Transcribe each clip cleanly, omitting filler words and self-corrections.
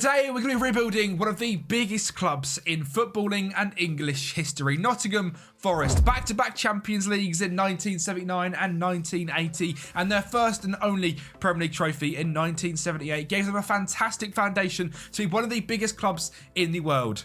Today we're going to be rebuilding one of the biggest clubs in footballing and English history, Nottingham Forest. Back-to-back Champions Leagues in 1979 and 1980, and their first and only Premier League trophy in 1978 gave them a fantastic foundation to be one of the biggest clubs in the world.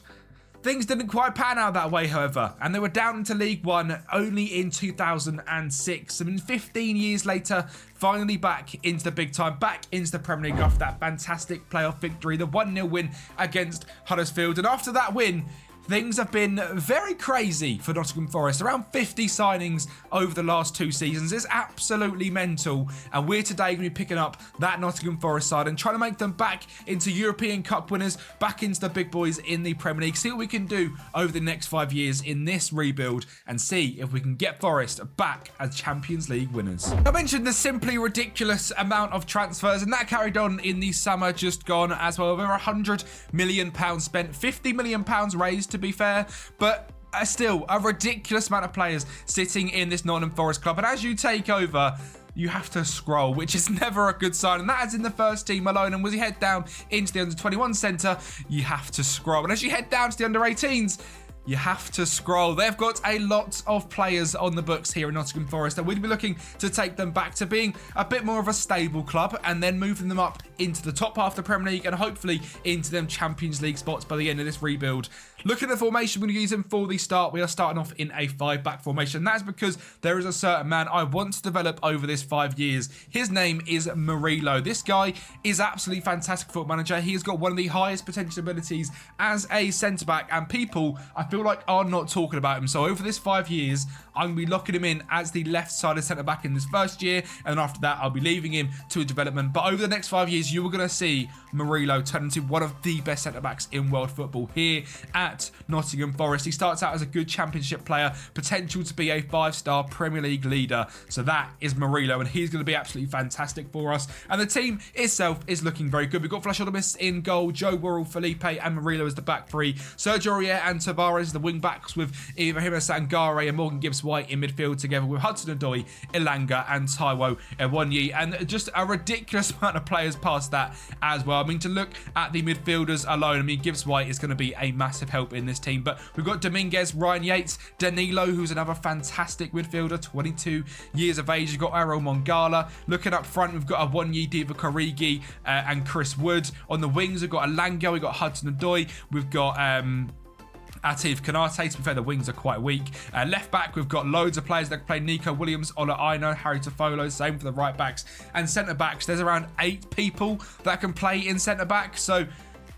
Things didn't quite pan out that way, however, and they were down into League One only in 2006. And 15 years later, finally back into the big time, back into the Premier League after that fantastic playoff victory, the 1-0 win against Huddersfield. And after that win, things have been very crazy for Nottingham Forest. Around 50 signings over the last 2 seasons. It's absolutely mental. And we're today going to be picking up that Nottingham Forest side and trying to make them back into European Cup winners, back into the big boys in the Premier League. See what we can do over the next 5 years in this rebuild and see if we can get Forest back as Champions League winners. I mentioned the simply ridiculous amount of transfers, and that carried on in the summer just gone as well. Over £100 million spent, £50 million raised to be fair, but still a ridiculous amount of players sitting in this Nottingham Forest club. And as you take over, you have to scroll, which is never a good sign. And that is in the first team alone. And as you head down into the under-21 centre, you have to scroll. And as you head down to the under-18s, you have to scroll. They've got a lot of players on the books here in Nottingham Forest, and we'll be looking to take them back to being a bit more of a stable club and then moving them up into the top half of the Premier League and hopefully into them Champions League spots by the end of this rebuild. Look at the formation we're going to use them for the start. We are starting off in a 5-back formation. That's because there is a certain man I want to develop over this 5 years. His name is Murillo. This guy is absolutely fantastic football manager. He has got one of the highest potential abilities as a centre-back, and people, I feel like, are not talking about him. So over this 5 years, I'm going to be locking him in as the left-sided centre-back in this first year, and then after that, I'll be leaving him to a development. But over the next 5 years, you are going to see Murillo turn into one of the best centre-backs in world football here at Nottingham Forest. He starts out as a good championship player, potential to be a 5-star Premier League leader. So that is Murillo, and he's going to be absolutely fantastic for us. And the team itself is looking very good. We've got Flash Odomus in goal, Joe Worrell, Felipe, and Murillo as the back three. Sergio Aurier and Tavares, the wing backs, with Ibrahima Sangare and Morgan Gibbs-White in midfield, together with Hudson-Odoi, Elanga, and Taiwo Ewonyi. And just a ridiculous amount of players past that as well. I mean, to look at the midfielders alone, I mean, Gibbs-White is going to be a massive help in this team. But we've got Dominguez, Ryan Yates, Danilo, who's another fantastic midfielder, 22 years of age. You've got Errol Mongala. Looking up front, we've got Ewonyi, Divock Origi, and Chris Wood. On the wings, we've got Elanga, we've got Hudson-Odoi, we've got Atif Kanate. To be fair, the wings are quite weak. Left back, we've got loads of players that can play. Nico Williams, Ola Aino, Harry Tofolo, same for the right backs. And centre backs, there's around 8 people that can play in centre back. So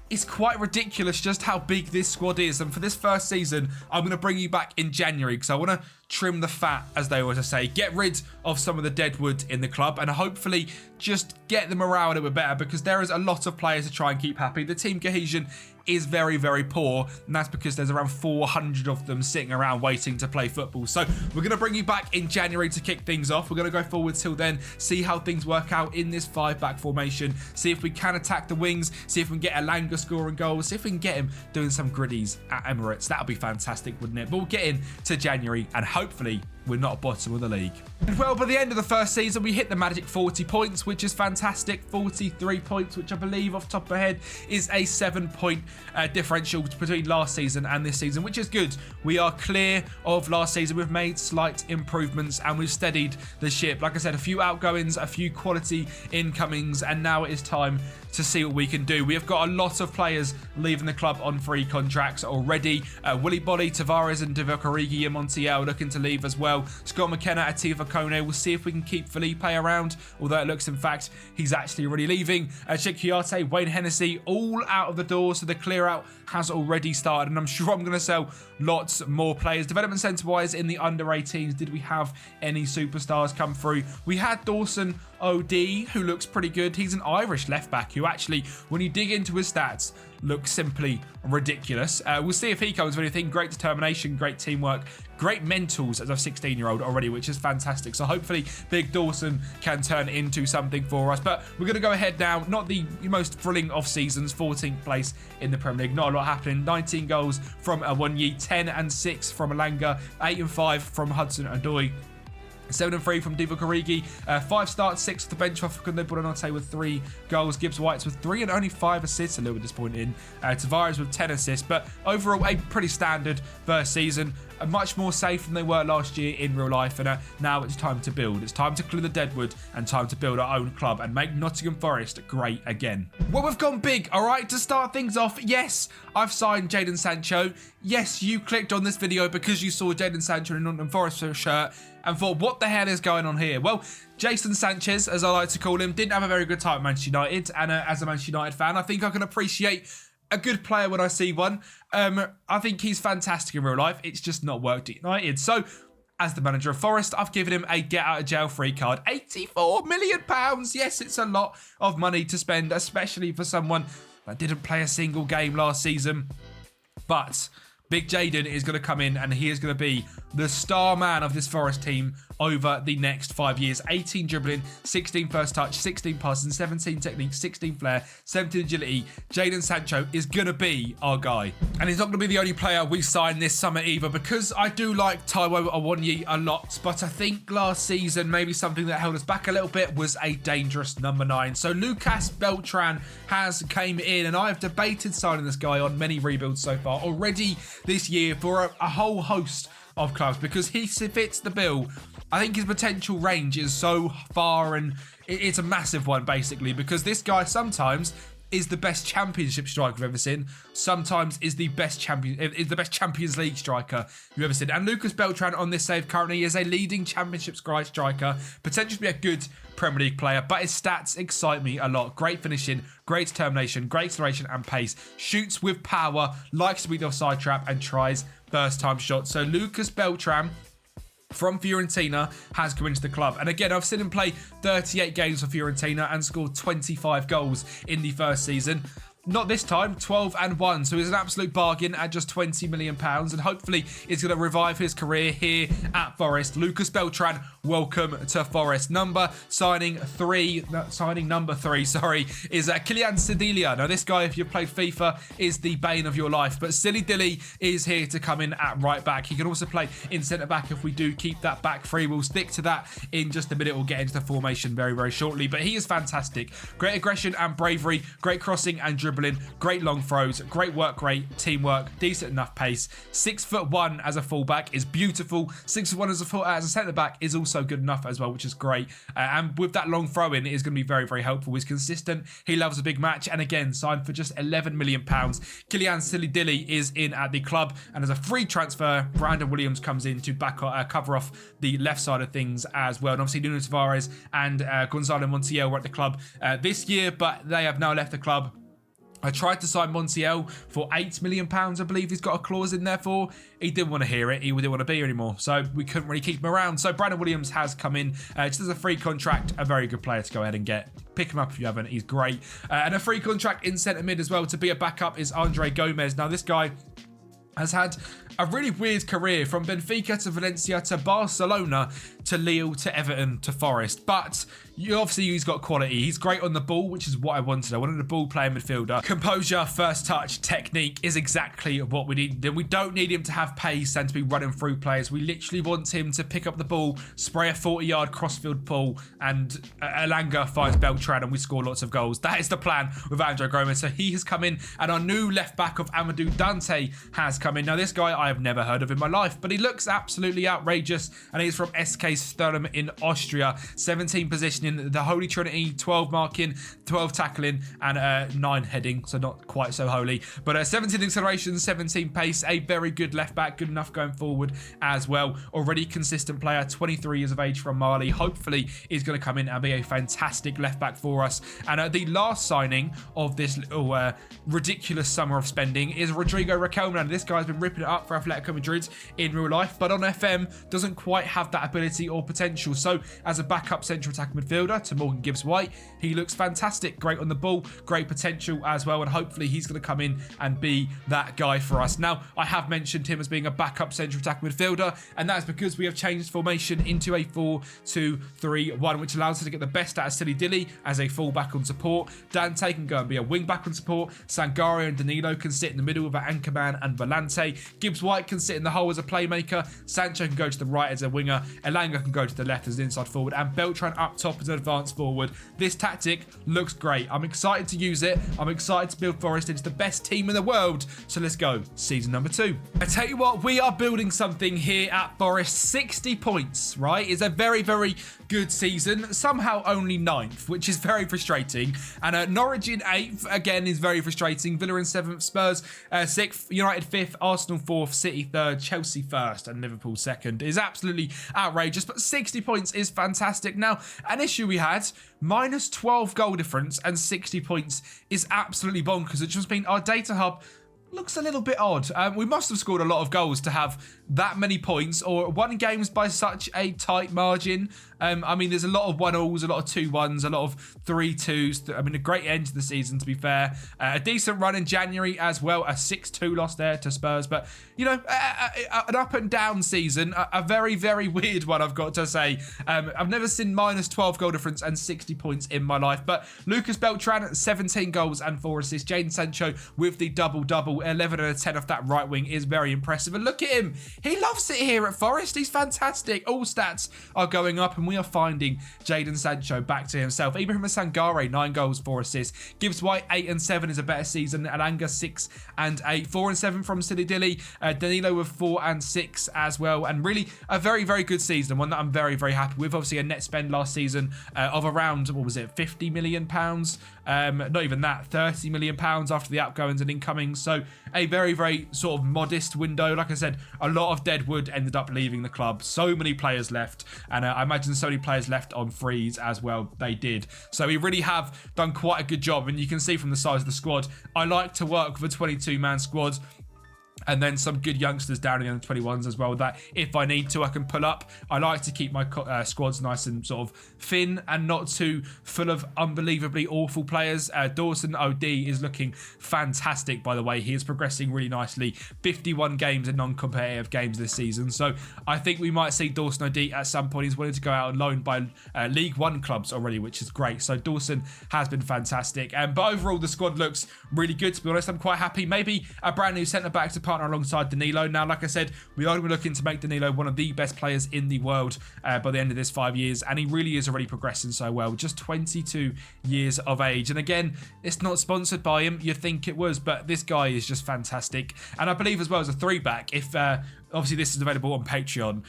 it's quite ridiculous just how big this squad is. And for this first season, I'm going to bring you back in January because I want to trim the fat, as they always say, get rid of some of the dead wood in the club and hopefully just get the morale a little bit better, because there is a lot of players to try and keep happy. The team cohesion is very, very poor, and that's because there's around 400 of them sitting around waiting to play football. So we're going to bring you back in January to kick things off. We're going to go forward till then, see how things work out in this 5-back formation, see if we can attack the wings, see if we can get Elanga scoring goals, see if we can get him doing some griddies at Emirates. That would be fantastic, wouldn't it? But we'll get into January and hopefully we're not bottom of the league. And well, by the end of the first season, we hit the magic 40 points, which is fantastic. 43 points, which I believe off the top of my head is a 7-point differential between last season and this season, which is good. We are clear of last season. We've made slight improvements and we've steadied the ship. Like I said, a few outgoings, a few quality incomings, and now it is time to see what we can do. We have got a lot of players leaving the club on free contracts already. Willy Bolly, Tavares, and Divock Origi and Montiel looking to leave as well. Scott McKenna, Atiba Kone. We'll see if we can keep Felipe around, although it looks, in fact, he's actually already leaving. Chick Kuyate, Wayne Hennessy, all out of the door, so the clear out has already started, and I'm sure I'm going to sell lots more players. Development centre-wise, in the under-18s, did we have any superstars come through? We had Dawson OD, who looks pretty good. He's an Irish left-back who actually, when you dig into his stats, looks simply ridiculous. We'll see if he comes with anything. Great determination, great teamwork, great mentals as a 16-year-old already, which is fantastic. So hopefully Big Dawson can turn into something for us. But we're going to go ahead now. Not the most thrilling off seasons. 14th place in the Premier League. Not a lot happening. 19 goals from Ewonyi, 10 and 6 from Elanga, 8 and 5 from Hudson-Odoi. 7-3 from Divock Origi, 5 starts, 6 off the bench for Facundo Buonanotte with 3 goals, Gibbs Whites with 3 and only 5 assists, a little bit disappointing. Tavares with 10 assists, but overall a pretty standard first season. Much more safe than they were last year in real life, and now it's time to build. It's time to clear the deadwood and time to build our own club and make Nottingham Forest great again. Well, we've gone big, all right, to start things off. Yes, I've signed Jadon Sancho. Yes, you clicked on this video because you saw Jadon Sancho in a Nottingham Forest shirt and thought, what the hell is going on here? Well, Jason Sanchez, as I like to call him, didn't have a very good time at Manchester United, and as a Manchester United fan, I think I can appreciate a good player when I see one. I think he's fantastic in real life. It's just not worked at United. So, as the manager of Forest, I've given him a get out of jail free card. £84 million. Yes, it's a lot of money to spend, especially for someone that didn't play a single game last season. But Big Jadon is going to come in and he is going to be the star man of this Forest team over the next 5 years. 18 dribbling, 16 first touch, 16 passing, 17 technique, 16 flair, 17 agility. Jadon Sancho is going to be our guy. And he's not going to be the only player we sign this summer either, because I do like Taiwo Awoniyi a lot, but I think last season maybe something that held us back a little bit was a dangerous number 9. So Lucas Beltran has came in, and I have debated signing this guy on many rebuilds so far already this year for a whole host of clubs, because he fits the bill. I think his potential range is so far, and it's a massive one basically, because this guy sometimes is the best Championship striker I've ever seen. Sometimes is the best Champions League striker you've ever seen. And Lucas Beltran on this save currently is a leading Championship striker, potentially to be a good Premier League player, but his stats excite me a lot. Great finishing, great determination, great acceleration and pace, shoots with power, likes to beat the offside trap and tries first time shots. So Lucas Beltran from Fiorentina has come into the club. And again, I've seen him play 38 games for Fiorentina and scored 25 goals in the first season. Not this time, 12-1. So he's an absolute bargain at just £20 million. And hopefully he's going to revive his career here at Forest. Lucas Beltran, welcome to Forest. Signing number three, is Kylian Sedilia. Now this guy, if you've played FIFA, is the bane of your life. But Silly Dilly is here to come in at right back. He can also play in centre back if we do keep that back free. We'll stick to that in just a minute. We'll get into the formation very, very shortly. But he is fantastic. Great aggression and bravery. Great crossing and dribbling. Great long throws, great work rate, teamwork, decent enough pace. 6'1" as a fullback is beautiful. 6'1" as a centre back is also good enough as well, which is great. And with that long throw in, it is going to be very, very helpful. He's consistent. He loves a big match, and again, signed for just £11 million. Kylian Silly Dilly is in at the club, and as a free transfer, Brandon Williams comes in to cover off the left side of things as well. And obviously, Nuno Tavares and Gonzalo Montiel were at the club this year, but they have now left the club. I tried to sign Montiel for £8 million, I believe he's got a clause in there for. He didn't want to hear it. He didn't want to be here anymore. So we couldn't really keep him around. So Brandon Williams has come in just as a free contract. A very good player to go ahead and get. Pick him up if you haven't. He's great. And a free contract in centre mid as well to be a backup is Andre Gomez. Now this guy has had a really weird career, from Benfica to Valencia to Barcelona to Lille to Everton to Forest. But obviously he's got quality. He's great on the ball, which is what I wanted. I wanted a ball playing midfielder. Composure, first touch, technique is exactly what we need. We don't need him to have pace and to be running through players. We literally want him to pick up the ball, spray a 40-yard crossfield pull, and Elanga finds Beltran and we score lots of goals. That is the plan with Andre Gomez. So he has come in, and our new left back of Amadou Dante has come in. Now this guy I have never heard of in my life, but he looks absolutely outrageous, and he's from SK Sturm in Austria. 17 positioning, the Holy Trinity, 12 marking, 12 tackling, and 9 heading, so not quite so holy. But 17 acceleration, 17 pace, a very good left back, good enough going forward as well. Already consistent player, 23 years of age from Mali. Hopefully he's going to come in and be a fantastic left back for us. And the last signing of this little ridiculous summer of spending is Rodrigo Raquelme. This guy's been ripping it up for Atletico Madrid in real life, but on FM doesn't quite have that ability or potential. So as a backup central attack midfielder to Morgan Gibbs-White, he looks fantastic. Great on the ball, great potential as well, and hopefully he's going to come in and be that guy for us. Now, I have mentioned him as being a backup central attack midfielder, and that is because we have changed formation into a 4-2-3-1, which allows us to get the best out of Silly Dilly as a full-back on support. Dante can go and be a wing-back on support. Sangario and Danilo can sit in the middle with Anchorman and Volante. Gibbs Gibbs White can sit in the hole as a playmaker. Sancho can go to the right as a winger. Elanga can go to the left as an inside forward. And Beltran up top as an advanced forward. This tactic looks great. I'm excited to use it. I'm excited to build Forest into the best team in the world. So let's go. Season number 2. I tell you what, we are building something here at Forest. 60 points, right? It's a very, very good season. Somehow only 9th, which is very frustrating. And Norwich in 8th, again, is very frustrating. Villa in 7th, Spurs 6th, United 5th, Arsenal 4th, City 3rd, Chelsea 1st, and Liverpool 2nd. Is absolutely outrageous, but 60 points is fantastic. Now, an issue we had, minus 12 goal difference and 60 points is absolutely bonkers. It just means our data hub looks a little bit odd. We must have scored a lot of goals to have that many points or won games by such a tight margin. I mean, there's a lot of 1-1s, a lot of 2-1s, a lot of 3-2s. I mean, a great end to the season, to be fair. A decent run in January as well. A 6-2 loss there to Spurs. But, you know, an up and down season. A very, very weird one, I've got to say. I've never seen minus 12 goal difference and 60 points in my life. But Lucas Beltran, 17 goals and 4 assists. Jadon Sancho with the double-double. 11 and a 10 off that right wing is very impressive. And look at him. He loves it here at Forest. He's fantastic. All stats are going up and we are finding Jadon Sancho back to himself. Ibrahim Sangare, 9 goals, 4 assists. Gibbs White, 8 and 7 is a better season. Elanga, 6 and 8. 4 and 7 from Silly Dilly. Danilo with 4 and 6 as well. And really a very, very good season. One that I'm very, very happy with. Obviously a net spend last season of around, what was it, £50 million? Not even that, £30 million after the outgoings and incomings. So a very, very sort of modest window. Like I said, a lot of deadwood ended up leaving the club. So many players left. And I imagine so many players left on frees as well. They did. So we really have done quite a good job. And you can see from the size of the squad, I like to work with a 22-man squad. And then some good youngsters down in the 21s as well that if I need to, I can pull up. I like to keep my squads nice and sort of thin and not too full of unbelievably awful players. Dawson OD is looking fantastic, by the way. He is progressing really nicely. 51 games in non-competitive games this season. So I think we might see Dawson OD at some point. He's willing to go out on loan by League One clubs already, which is great. So Dawson has been fantastic. But overall, the squad looks really good, to be honest. I'm quite happy. Maybe a brand new centre-back to partner alongside Danilo. Now, like I said, we are looking to make Danilo one of the best players in the world by the end of this 5 years, and he really is already progressing so well. Just 22 years of age, and again, it's not sponsored by him. You'd think it was, but this guy is just fantastic. And I believe as well as a 3-back, if obviously this is available on Patreon,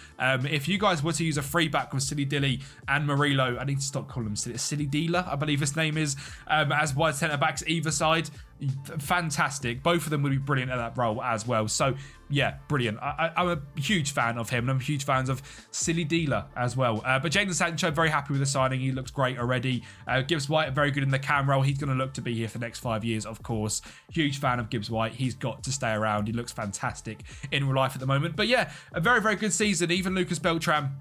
if you guys were to use a 3-back with Silly Dilly and Murillo, I need to stop calling him Silly Dealer, I believe his name is, as wide centre backs either side, fantastic. Both of them would be brilliant at that role as well. So yeah, brilliant. I'm a huge fan of him, and I'm huge fans of Silly Dealer as well. But Jadon Sancho, very happy with the signing. He looks great already. Gibbs White, very good in the cam role. He's going to look to be here for the next 5 years, of course. Huge fan of Gibbs White. He's got to stay around. He looks fantastic in real life at the moment. But yeah, a very, very good season. Even Lucas Beltran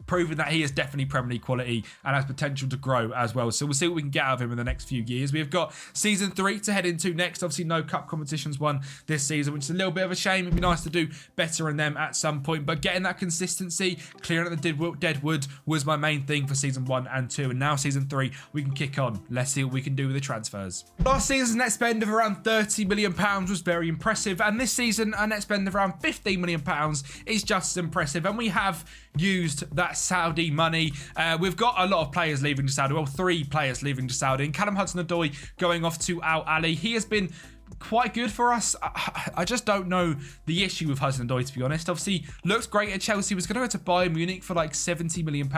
proving that he is definitely Premier League quality and has potential to grow as well. So we'll see what we can get out of him in the next few years. We've got season 3 to head into next. Obviously, no cup competitions won this season, which is a little bit of a shame. It'd be nice to do better in them at some point, but getting that consistency, clearing out the deadwood was my main thing for season 1 and 2. And now season 3, we can kick on. Let's see what we can do with the transfers. Last season's net spend of around £30 million was very impressive. And this season, a net spend of around £15 million is just as impressive. And we have used that Saudi money. We've got a lot of players leaving to Saudi. Well, 3 players leaving to Saudi. And Callum Hudson-Odoi going off to Al Ahly. He has been quite good for us. I just don't know the issue with Hudson-Odoi, to be honest. Obviously, looks great at Chelsea. Was going to go to Bayern Munich for like £70 million.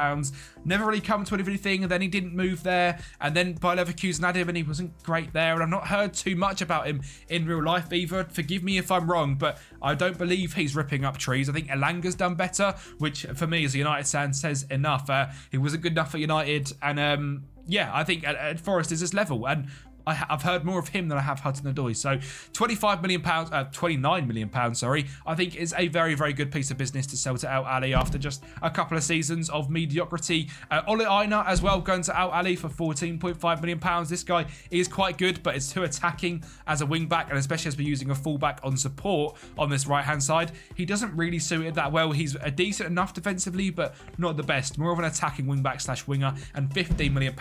Never really come to anything, and then he didn't move there. And then Bayer Leverkusen had him, and he wasn't great there. And I've not heard too much about him in real life either. Forgive me if I'm wrong, but I don't believe he's ripping up trees. I think Elanga's done better, which for me as a United fan says enough. He wasn't good enough for United, and yeah, I think at Forest is this level, and I've heard more of him than I have Hudson-Odoi. So £29 million, sorry, I think is a very, very good piece of business to sell to Al Ahly after just a couple of seasons of mediocrity. Ole Aina as well going to Al Ahly for £14.5 million. This guy is quite good, but it's too attacking as a wing back, and especially as we're using a fullback on support on this right-hand side. He doesn't really suit it that well. He's a decent enough defensively, but not the best. More of an attacking wing back / winger, and £15 million.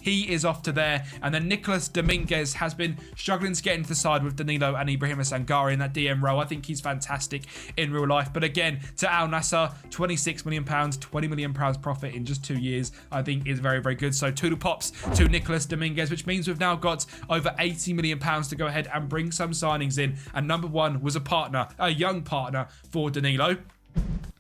He is off to there. And then Nicholas Dominguez has been struggling to get into the side with Danilo and Ibrahima Sangare in that DM role. I think he's fantastic in real life. But again, to Al Nassr, £26 million, £20 million profit in just 2 years, I think is very, very good. So toodle pops to Nicolas Dominguez, which means we've now got over £80 million to go ahead and bring some signings in. And number one was a young partner for Danilo,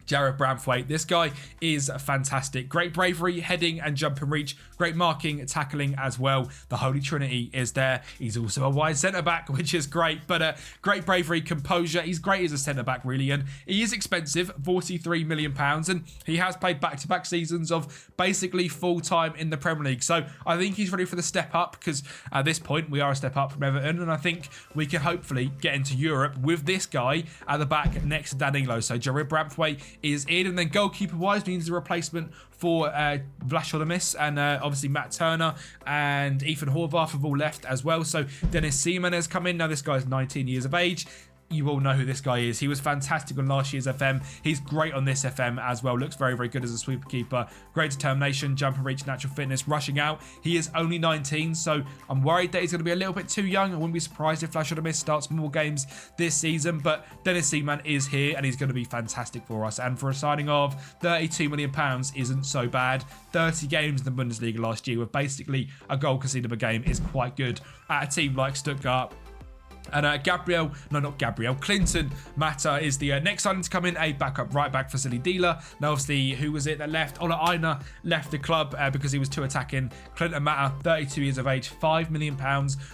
Jared Bramthwaite. This guy is fantastic. Great bravery, heading and jump and reach. Great marking, tackling as well. The Holy Trinity is there. He's also a wide centre-back, which is great. But great bravery, composure. He's great as a centre-back, really. And he is expensive, £43 million. And he has played back-to-back seasons of basically full-time in the Premier League. So I think he's ready for the step up, because at this point, we are a step up from Everton. And I think we can hopefully get into Europe with this guy at the back next to Danilo. So Jared Bramthwaite is in, and then goalkeeper-wise means the replacement for Vlachodimos and obviously Matt Turner and Ethan Horvath have all left as well. So Dennis Seaman has come in. Now this guy's 19 years of age. You all know who this guy is. He was fantastic on last year's FM. He's great on this FM as well. Looks very, very good as a sweeper keeper. Great determination, jump and reach, natural fitness, rushing out. He is only 19, so I'm worried that he's going to be a little bit too young. I wouldn't be surprised if Vlachodimos starts more games this season, but Dennis Seaman is here and he's going to be fantastic for us. And for a signing of £32 million isn't so bad. 30 games in the Bundesliga last year with basically a goal conceded per game is quite good at a team like Stuttgart. And Clinton Mata is the next signing to come in, a backup right back for Silly Dealer. Now, obviously, who was it that left? Ola Aina left the club because he was too attacking. Clinton Mata, 32 years of age, £5 million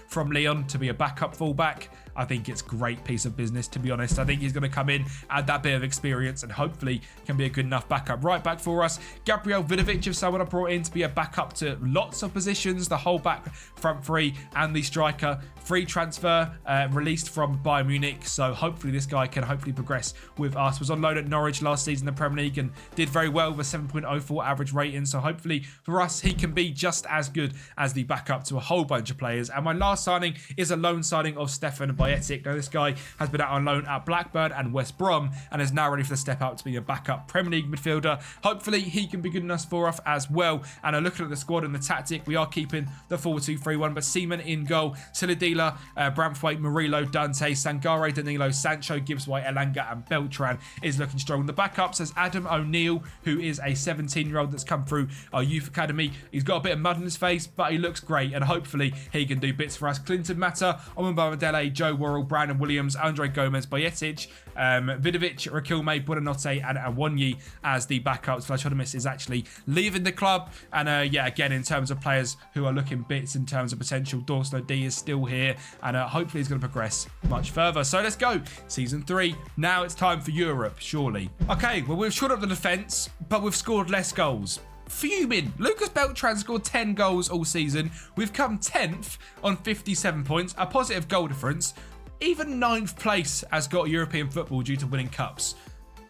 from Lyon to be a backup fullback. I think it's a great piece of business, to be honest. I think he's going to come in, add that bit of experience, and hopefully can be a good enough backup right back for us. Gabriel Vidovic, if someone I brought in to be a backup to lots of positions, the whole back front three and the striker. Free transfer, released from Bayern Munich. So hopefully this guy can hopefully progress with us. Was on loan at Norwich last season in the Premier League and did very well with a 7.04 average rating. So hopefully for us, he can be just as good as the backup to a whole bunch of players. And my last signing is a loan signing of Stefan Bajetic. Now this guy has been out on loan at Blackburn and West Brom and is now ready for the step up to be a backup Premier League midfielder. Hopefully he can be good enough for us as well. And looking at the squad and the tactic, we are keeping the 4-2-3-1, but Seaman in goal, Siladila, Bramthwaite, Murillo, Dante, Sangare, Danilo, Sancho, Gibbs-White, Elanga and Beltran is looking strong. The backups as Adam O'Neill, who is a 17-year-old that's come through our youth academy. He's got a bit of mud in his face, but he looks great and hopefully he can do bits for us. Clinton Mata, Omar Bamadele, Joe Worrell, Brandon Williams, Andre Gomez, Bajetic, Vidovic, Rakilme, Buonanotte and Awonyi as the backups. Vlachodimos is actually leaving the club. And again, in terms of players who are looking bits in terms of potential, Dorsno D is still here and hopefully he's going to progress much further. So let's go. Season 3. Now it's time for Europe, surely. Okay, well, we've shored up the defence, but we've scored less goals. Fuming. Lucas Beltran scored 10 goals all season. We've come 10th on 57 points, a positive goal difference. Even 9th place has got European football due to winning cups.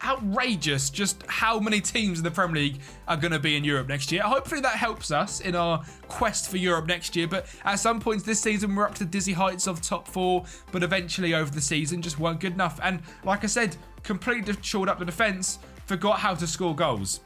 Outrageous just how many teams in the Premier League are going to be in Europe next year. Hopefully that helps us in our quest for Europe next year, but at some points this season we're up to dizzy heights of top 4, but eventually over the season just weren't good enough. And like I said, completely shored up the defence, forgot how to score goals.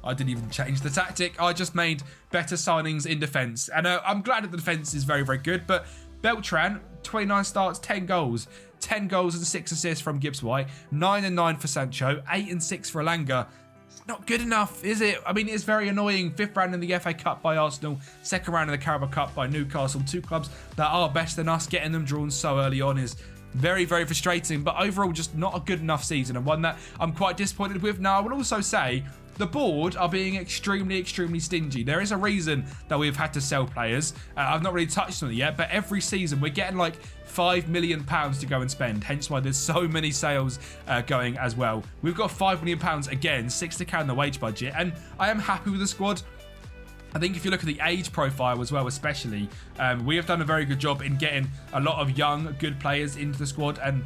I didn't even change the tactic. I just made better signings in defence. And I'm glad that the defence is very, very good, but Beltran, 29 starts, 10 goals. 10 goals and 6 assists from Gibbs-White, 9 and 9 for Sancho, 8 and 6 for Elanga. It's not good enough, is it? I mean, it's very annoying. 5th round in the FA Cup by Arsenal, 2nd round in the Carabao Cup by Newcastle. 2 clubs that are better than us. Getting them drawn so early on is very, very frustrating, but overall just not a good enough season and one that I'm quite disappointed with. Now, I will also say the board are being extremely, extremely stingy. There is a reason that we've had to sell players. I've not really touched on it yet, but every season we're getting like £5 million to go and spend, hence why there's so many sales going as well. We've got £5 million again, 6 to count the wage budget, and I am happy with the squad. I think if you look at the age profile as well, especially, we have done a very good job in getting a lot of young, good players into the squad. And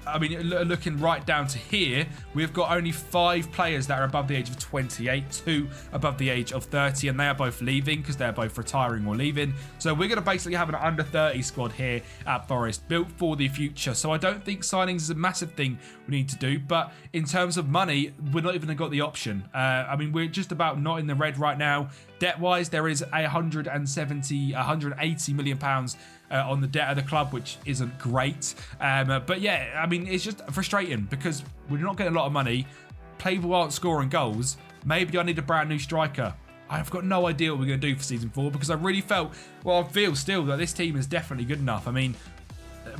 I mean, looking right down to here, we've got only 5 players that are above the age of 28, 2 above the age of 30, and they are both leaving because they're both retiring or leaving. So we're going to basically have an under 30 squad here at Forest, built for the future. So I don't think signings is a massive thing we need to do, but in terms of money, we're not even got the option. I mean, we're just about not in the red right now. Debt-wise, there is £180 million on the debt of the club, which isn't great. But yeah, I mean, it's just frustrating because we're not getting a lot of money. People aren't scoring goals. Maybe I need a brand new striker. I've got no idea what we're going to do for season 4 because I really felt, well, I feel still that this team is definitely good enough. I mean,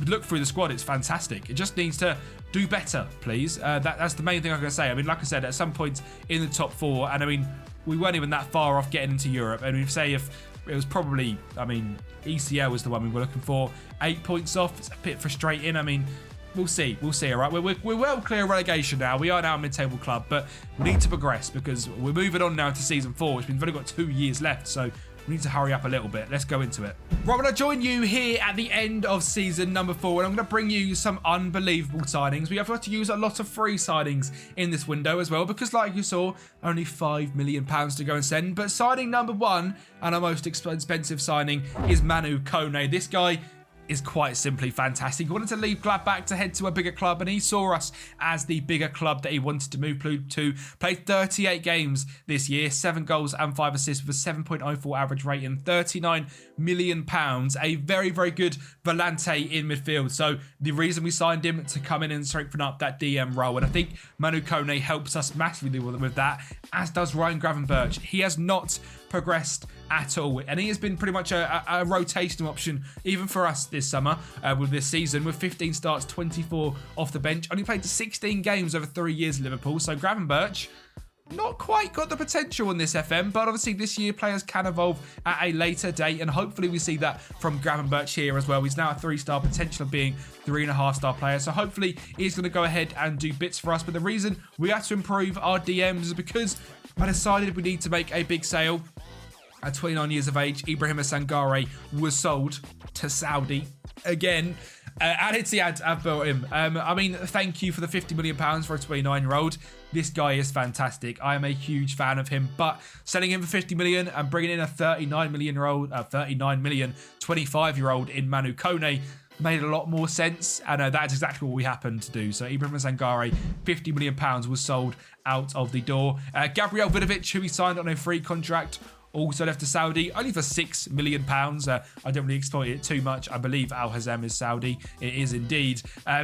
look through the squad, it's fantastic. It just needs to do better, please. That's the main thing I'm going to say. I mean, like I said, at some point in the top 4, and I mean, we weren't even that far off getting into Europe. I mean, say if it was probably, I mean, ECL was the one we were looking for. 8 points off, it's a bit frustrating. I mean, we'll see, all right? We're well clear of relegation now. We are now a mid-table club, but we need to progress because we're moving on now to season 4, which means we've only got 2 years left, so we need to hurry up a little bit. Let's go into it. Right, when I join you here at the end of season number 4, and I'm going to bring you some unbelievable signings. We have got to use a lot of free signings in this window as well, because like you saw, only £5 million to go and send. But signing number 1, and our most expensive signing, is Manu Kone. This guy is quite simply fantastic. He wanted to leave Gladbach to head to a bigger club, and he saw us as the bigger club that he wanted to move to. Played 38 games this year, 7 goals and 5 assists with a 7.04 average rating, £39 million. A very, very good volante in midfield. So the reason we signed him to come in and strengthen up that DM role, and I think Manu Kone helps us massively with that, as does Ryan Gravenberch. He has not progressed at all, and he has been pretty much a rotational option even for us this summer with this season, with 15 starts, 24 off the bench. Only played 16 games over 3 years at Liverpool, so Gravenberch not quite got the potential on this FM, but obviously this year players can evolve at a later date, and hopefully we see that from Gravenberch here as well. He's now a 3-star, potential of being 3.5-star player, so hopefully he's going to go ahead and do bits for us. But the reason we have to improve our DMs is because I decided we need to make a big sale. At 29 years of age, Ibrahima Sangare was sold to Saudi again. Al Ittihad have built him. I mean, thank you for the £50 million for a 29-year-old. This guy is fantastic. I am a huge fan of him, but selling him for 50 million and bringing in a 39 million 25-year-old in Manu Kone made a lot more sense, and that's exactly what we happened to do. So Ibrahima Sangare, £50 million was sold out of the door. Gabriel Vidovic, who he signed on a free contract, also left to Saudi, only for £6 million. I don't really exploit it too much. I believe Al Hazem is Saudi. It is indeed.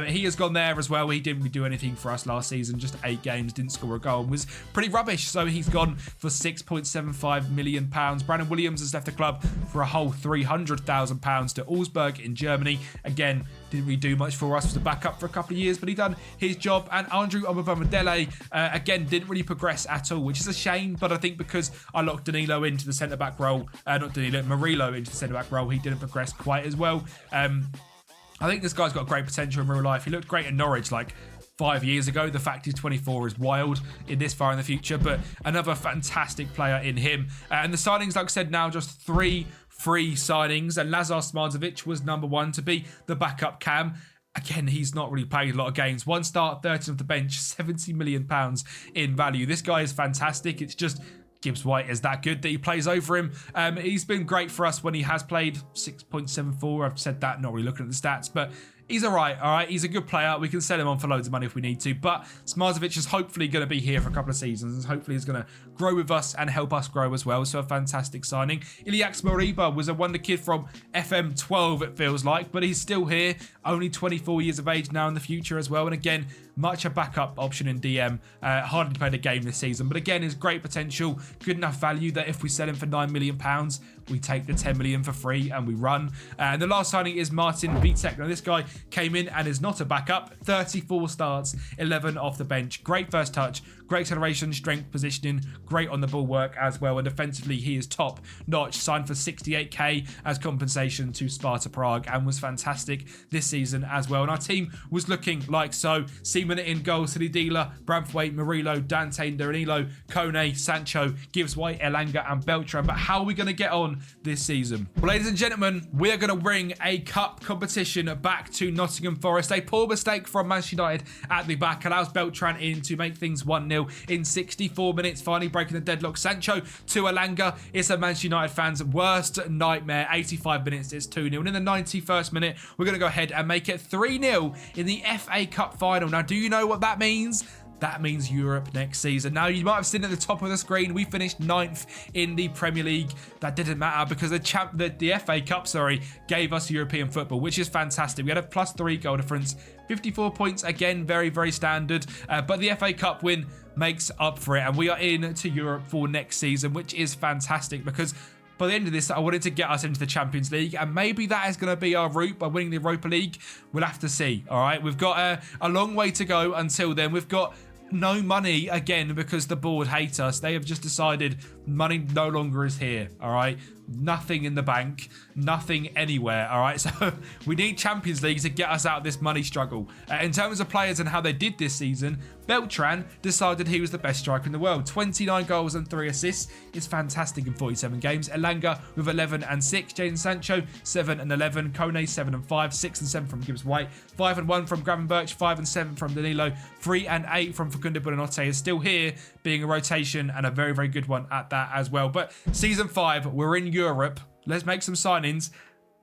He has gone there as well. He didn't really do anything for us last season. Just 8 games, didn't score a goal, and was pretty rubbish. So he's gone for £6.75 million. Brandon Williams has left the club for a whole £300,000 to Augsburg in Germany. Again, didn't really do much for us. Was a backup for a couple of years, but he done his job. And Andrew Obamadele, again, didn't really progress at all, which is a shame. But I think because I locked Danilo into the centre-back role, not Danilo, Murillo into the centre-back role, he didn't progress quite as well. I think this guy's got great potential in real life. He looked great in Norwich, like 5 years ago. The fact he's 24 is wild in this far in the future, but another fantastic player in him. And the signings, like I said, now just 3 free signings, and Lazar Smarzovic was number 1 to be the backup cam. Again, he's not really played a lot of games. 1 start, 13 off the bench, £70 million in value. This guy is fantastic. It's just Gibbs White is that good that he plays over him. He's been great for us when he has played. 6.74. I've said that, not really looking at the stats, but he's all right. He's a good player. We can sell him on for loads of money if we need to, but Smarzovic is hopefully going to be here for a couple of seasons. Hopefully he's going to grow with us and help us grow as well, so a fantastic signing. Iliax Moriba was a wonder kid from FM12, it feels like, but he's still here, only 24 years of age now in the future as well, and again, much a backup option in DM. Hardly played a game this season, but again, his great potential, good enough value that if we sell him for £9 million, we take the 10 million for free and we run. And the last signing is Martin Vitek. Now, this guy came in and is not a backup. 34 starts, 11 off the bench. Great first touch, great acceleration, strength, positioning, great on the ball work as well. And defensively, he is top notch. Signed for 68k as compensation to Sparta Prague and was fantastic this season as well. And our team was looking like so. Seaman in goal, Sididila, Bramthwaite, Murillo, Dante, Danilo, Kone, Sancho, Gibbs White, Elanga and Beltran. But how are we going to get on this season? Well, ladies and gentlemen, we are going to bring a cup competition back to Nottingham Forest. A poor mistake from Manchester United at the back allows Beltran in to make things 1-0 in 64 minutes, finally breaking the deadlock. Sancho to Elanga. It's a Manchester United fans' worst nightmare. 85 minutes, it's 2-0. And in the 91st minute, we're going to go ahead and make it 3-0 in the FA Cup final. Now, do you know what that means? that means Europe next season. Now, you might have seen at the top of the screen, we finished 9th in the Premier League. That didn't matter because the FA Cup, gave us European football, which is fantastic. We had a +3 goal difference, 54 points, again, very, very standard. But the FA Cup win makes up for it, and we are in to Europe for next season, which is fantastic because by the end of this, I wanted to get us into the Champions League, and maybe that is going to be our route by winning the Europa League. We'll have to see, all right? We've got a long way to go until then. We've got no money again because the board hate us. They have just decided money no longer is here, all right? Nothing in the bank, nothing anywhere, all right? So we need Champions League to get us out of this money struggle. In terms of players and how they did this season, Beltran decided he was the best striker in the world. 29 goals and 3 assists is fantastic in 47 games. Elanga with 11 and 6. Jadon Sancho, 7 and 11. Kone, 7 and 5. 6 and 7 from Gibbs White. 5 and 1 from Gravenberch. 5 and 7 from Danilo. 3 and 8 from Facundo Buonanotte is still here, being a rotation and a very, very good one at that as well. But season 5, we're in Europe. Let's make some signings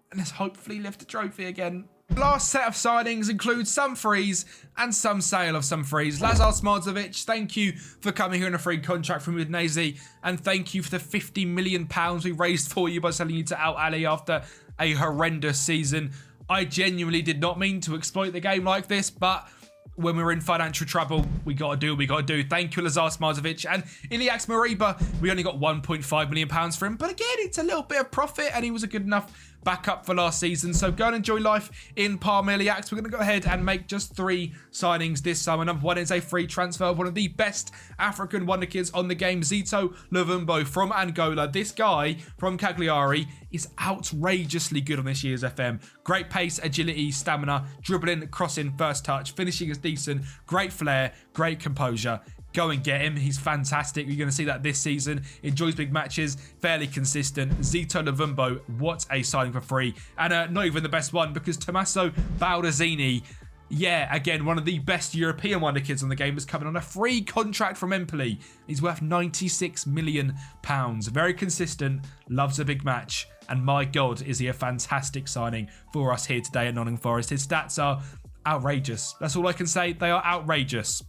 and let's hopefully lift the trophy again. Last set of signings includes some frees and some sale of some frees. Lazar Smartzovic, thank you for coming here on a free contract from Udinese, and thank you for the £50 million we raised for you by selling you to Al Ali after a horrendous season. I genuinely did not mean to exploit the game like this, but when we're in financial trouble, we got to do what we got to do. Thank you, Lazar Smartzovic. And Ilias Mariba, we only got £1.5 million for him. But again, it's a little bit of profit, and he was a good enough backup for last season. So go and enjoy life in Parma Ilias. We're going to go ahead and make just 3 signings this summer. Number 1 is a free transfer of one of the best African wonder kids on the game, Zito Luvumbo from Angola. This guy from Cagliari is outrageously good on this year's FM. Great pace, agility, stamina, dribbling, crossing, first touch, finishing is decent, great flair, great composure. Go and get him. He's fantastic. You're going to see that this season. Enjoys big matches. Fairly consistent. Zito Luvumbo, what a signing for free. And not even the best one because Tommaso Baldassini, yeah, again, one of the best European wonder kids on the game, is coming on a free contract from Empoli. He's worth £96 million. Very consistent. Loves a big match. And my God, is he a fantastic signing for us here today at Nottingham Forest. His stats are outrageous. That's all I can say. They are outrageous.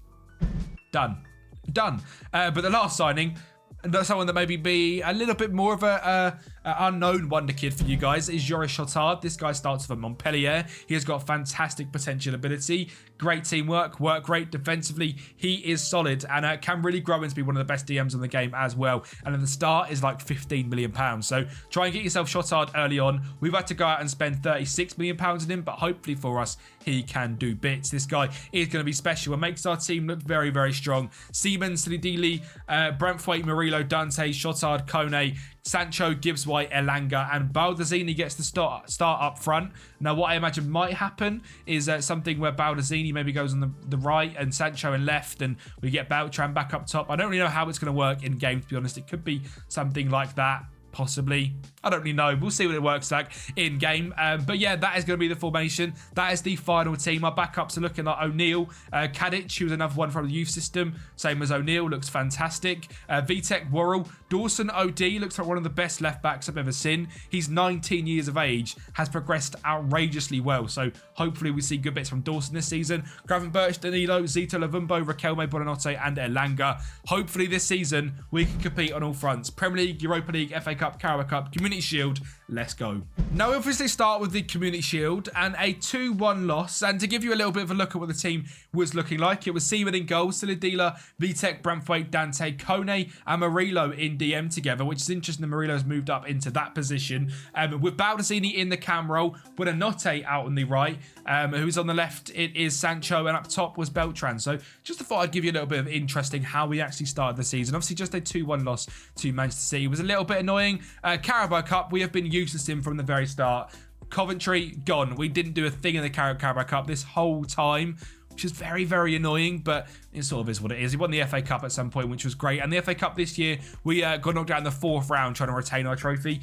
Done. But the last signing, someone that maybe be a little bit more of a unknown wonder kid for you guys, is Joris Chotard. This guy starts for Montpellier. He has got fantastic potential ability, great teamwork, work rate, defensively. He is solid and can really grow into be one of the best DMs in the game as well. And at the start is like £15 million. So try and get yourself Chotard early on. We've had to go out and spend £36 million on him, but hopefully for us, he can do bits. This guy is going to be special and makes our team look very, very strong. Siemens, Silidili, Braithwaite, Murillo, Dante, Chotard, Kone, Sancho, Gibbs White, Elanga, and Baldassini gets the start up front. Now, what I imagine might happen is something where Baldassini maybe goes on the right and Sancho and left, and we get Beltran back up top. I don't really know how it's going to work in game, to be honest. It could be something like that. Possibly. I don't really know. We'll see what it works like in game. But yeah, that is going to be the formation. That is the final team. Our backups are looking like O'Neill. Kadic, who was another one from the youth system. Same as O'Neill. Looks fantastic. Vitek Worrell. Dawson OD looks like one of the best left backs I've ever seen. He's 19 years of age. Has progressed outrageously well. So hopefully we see good bits from Dawson this season. Gravenberch, Danilo, Zito Luvumbo, Raquelme Buonanotte, and Elanga. Hopefully this season we can compete on all fronts. Premier League, Europa League, FA Cup, Carabao Cup, Community Shield. Let's go. Now, we obviously start with the Community Shield and a 2-1 loss. And to give you a little bit of a look at what the team was looking like, it was Seaman in goal, Silidila, Vitek, Braithwaite, Dante, Kone, and Murillo in DM together, which is interesting that Murillo's moved up into that position. With Baldassini in the cam role, with Buonanotte out on the right, who's on the left, it is Sancho, and up top was Beltran. So just thought I'd give you a little bit of interesting how we actually started the season. Obviously, just a 2-1 loss to Manchester City was a little bit annoying. Carabao Cup, we have been useless in from the very start. Coventry, gone. We didn't do a thing in the Carabao Cup this whole time, which is very, very annoying, but it sort of is what it is. He won the FA Cup at some point, which was great. And the FA Cup this year, we got knocked out in the 4th round trying to retain our trophy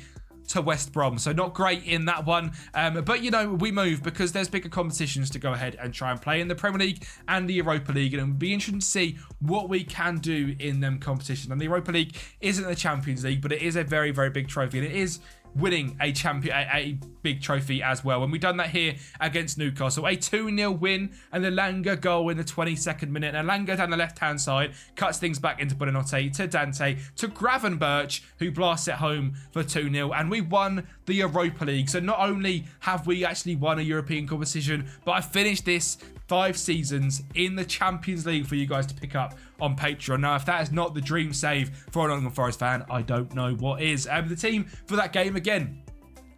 to West Brom. So not great in that one. But, you know, we move because there's bigger competitions to go ahead and try and play in the Premier League and the Europa League. And it would be interesting to see what we can do in them competitions. And the Europa League isn't the Champions League, but it is a very, very big trophy. And it is winning a big trophy as well. And we done that here against Newcastle. A 2-0 win, and the Elanga goal in the 22nd minute. And Elanga down the left-hand side cuts things back into Buonanotte, to Dante, to Gravenberch, who blasts it home for 2-0. And we won the Europa League. So not only have we actually won a European competition, but I finished this 5 seasons in the Champions League for you guys to pick up on Patreon. Now, if that is not the dream save for a Nottingham Forest fan, I don't know what is. The team for that game, again,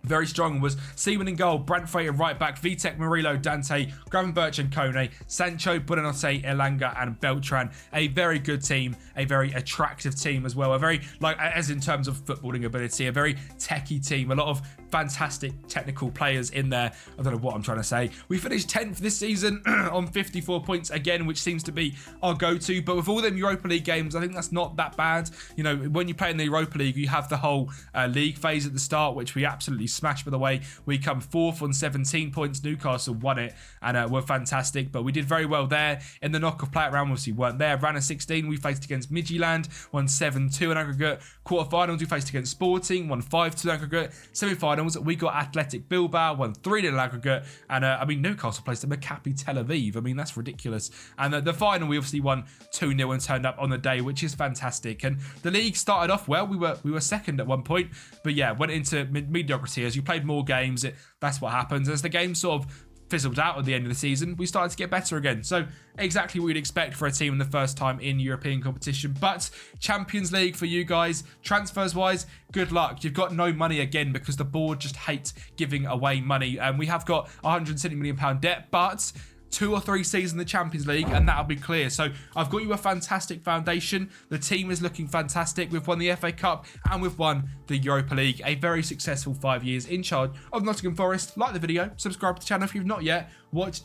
very strong, was Seaman in goal, Branthwaite in right back, Vitek, Murillo, Dante, Gravenberch and Kone, Sancho, Buonanotte, Elanga and Beltran. A very good team, a very attractive team as well. A very, like, as in terms of footballing ability, a very techie team. A lot of fantastic technical players in there. I don't know what I'm trying to say. We finished 10th this season on 54 points again, which seems to be our go-to. But with all them Europa League games, I think that's not that bad. You know, when you play in the Europa League, you have the whole league phase at the start, which we absolutely smashed, by the way. We come 4th on 17 points. Newcastle won it and were fantastic, but we did very well there. In the knock-off play-out round, obviously weren't there. Round of 16, we faced against Midtjylland, won 7-2 in aggregate. Quarterfinals, we faced against Sporting, won 5-2 in aggregate. Semi-finals, we got Athletic Bilbao, won 3-0 in aggregate. And I mean, Newcastle placed at Maccabi Tel Aviv. I mean, that's ridiculous. And the final, we obviously won 2-0 and turned up on the day, which is fantastic. And the league started off well. We were second at one point, but yeah, went into mediocrity. As you played more games, that's what happens. As the game sort of fizzled out at the end of the season, we started to get better again. So exactly what you'd expect for a team in the first time in European competition. But Champions League for you guys, transfers wise, good luck. You've got no money again because the board just hates giving away money. And we have got £170 million debt, but 2 or 3 seasons in the Champions League and that'll be clear. So I've got you a fantastic foundation. The team is looking fantastic. We've won the FA Cup and we've won the Europa League. A very successful 5 years in charge of Nottingham Forest. Like the video, subscribe to the channel if you've not yet. Watch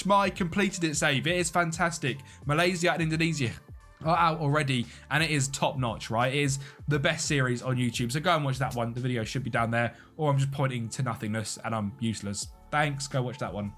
my completed it save. It is fantastic. Malaysia and Indonesia are out already and it is top notch, right? It is the best series on YouTube. So go and watch that one. The video should be down there, or I'm just pointing to nothingness and I'm useless. Thanks, go watch that one.